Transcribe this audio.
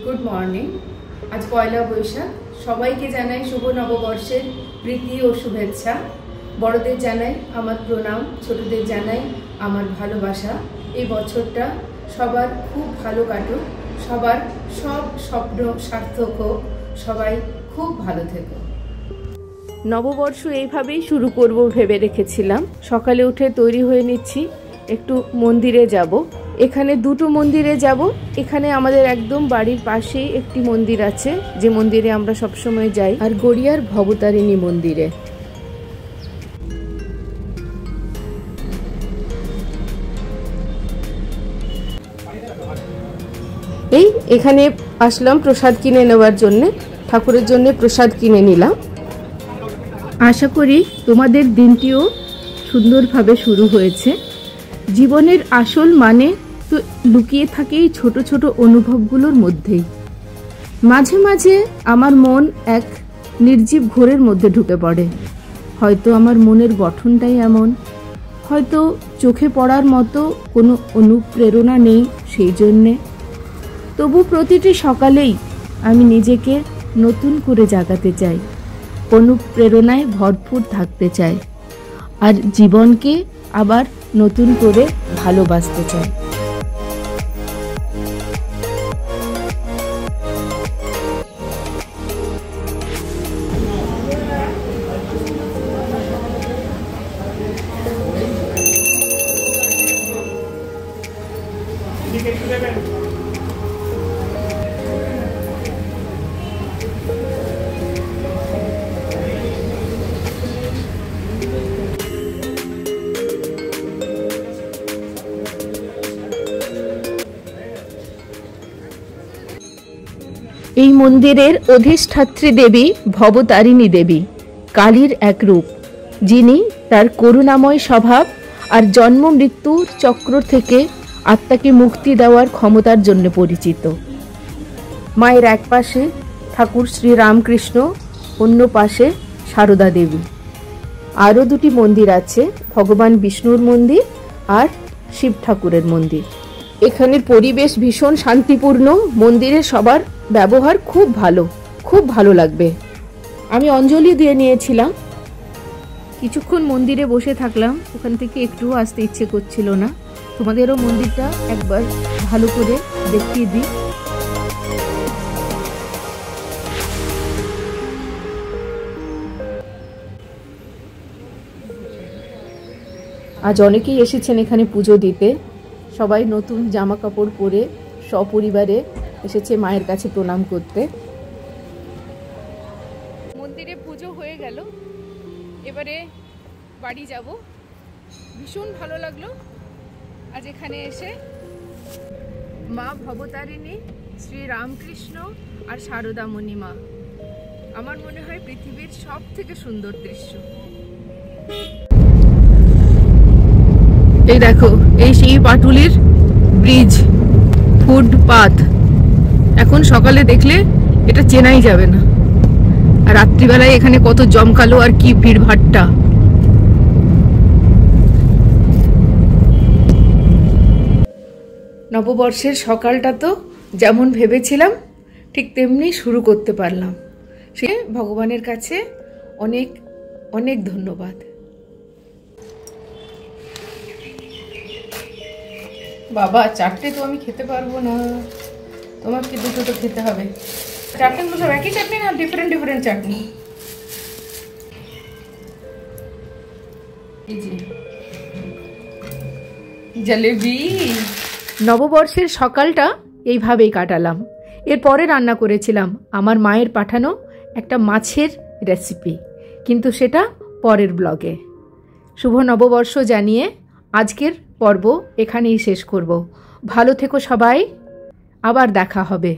Good morning. আজ পয়লা বৈশাখ। সবাইকে জানাই শুভ নববর্ষের প্রীতি ও শুভেচ্ছা। বড়দের জানাই আমার প্রণাম, ছোটদের জানাই আমার ভালোবাসা। এই বছরটা সবার খুব ভালো কাটুক, সবার সব স্বপ্ন সার্থক হোক, সবাই খুব ভালো থেকো। নববর্ষ এইভাবেই শুরু করব ভেবে রেখেছিলাম। সকালে উঠে তৈরি হয়ে নিচ্ছি, একটু মন্দিরে যাব। এখানে দুটো মন্দিরে যাব। এখানে আমাদের একদম বাড়ির পাশেই একটি মন্দির আছে, যে মন্দিরে আমরা সবসময় যাই, আর গড়িয়ার ভবতারিণী মন্দিরে। এখানে আসলাম প্রসাদ কিনে নেওয়ার জন্য, ঠাকুরের জন্য প্রসাদ কিনে নিলাম। আশা করি তোমাদের দিনটিও সুন্দরভাবে শুরু হয়েছে। জীবনের আসল মানে তো লুকিয়ে থাকে এই ছোট ছোট অনুভবগুলোর মধ্যেই। মাঝে মাঝে আমার মন এক নির্জীব ঘোরের মধ্যে ঢুকে পড়ে। হয়তো আমার মনের গঠনটাই এমন, হয়তো চোখে পড়ার মতো কোনো অনুপ্রেরণা নেই, সেই জন্যে। তবু প্রতিটি সকালেই আমি নিজেকে নতুন করে জাগাতে চাই, অনুপ্রেরণায় ভরপুর থাকতে চাই, আর জীবনকে আবার নতুন করে ভালোবাসতে চাই। এই মন্দিরের অধিষ্ঠাত্রী দেবী ভবতারিণী দেবী, কালীর এক রূপ, যিনি তার করুণাময় স্বভাব আর জন্ম মৃত্যুর চক্র থেকে আত্মাকে মুক্তি দেওয়ার ক্ষমতার জন্য পরিচিত। মায়ের এক পাশে ঠাকুর শ্রী রামকৃষ্ণ, অন্য পাশে সারদা দেবী। আরও দুটি মন্দির আছে, ভগবান বিষ্ণুর মন্দির আর শিব ঠাকুরের মন্দির। এখানের পরিবেশ ভীষণ শান্তিপূর্ণ। মন্দিরে সবার ব্যবহার খুব ভালো, খুব ভালো লাগবে। আমি অঞ্জলি দিয়ে নিয়েছিলাম। কিছুক্ষণ মন্দিরে বসে থাকলাম, ওখান থেকে একটুও আসতে ইচ্ছে করছিল না। তোমাদেরও মন্দিরটা একবার ভালো করে দেখিয়ে দিই। আজ অনেকেই এসেছেন এখানে পুজো দিতে। সবাই নতুন জামা কাপড় পরে সপরিবারে এসেছে মায়ের কাছে প্রণাম করতে। মন্দিরে পুজো হয়ে গেল, এবারে বাড়ি যাব। ভীষণ ভালো লাগলো আজ এখানে এসে। মা ভবতারিণী, শ্রী রামকৃষ্ণ আর সারদা মণিমা, আমার মনে হয় পৃথিবীর সব থেকে সুন্দর দৃশ্য। এই দেখো, এই সেই পাটুলির ব্রিজ, ফুটপাথ। এখন সকালে দেখলে এটা চেনাই যাবে না। আর রাত্রিবেলায় এখানে কত জমকালো আর কি ভিড় ভাট্টা। নববর্ষের সকালটা তো যেমন ভেবেছিলাম ঠিক তেমনি শুরু করতে পারলাম। সে ভগবানের কাছে অনেক অনেক ধন্যবাদ। বাবা, চারটে তো আমি খেতে পারবো না, তোমাকে দুটো তো খেতে হবে। চাটনিগুলো সব একই চাটনি না ডিফারেন্ট ডিফারেন্ট চাটনি? এই যে জলেবি। নববর্ষের সকালটা এইভাবেই কাটালাম। এরপরে রান্না করেছিলাম আমার মায়ের পাঠানো একটা মাছের রেসিপি, কিন্তু সেটা পরের ব্লগে। শুভ নববর্ষ জানিয়ে আজকের পর্ব এখানেই শেষ করব। ভালো থেকো সবাই, আবার দেখা হবে।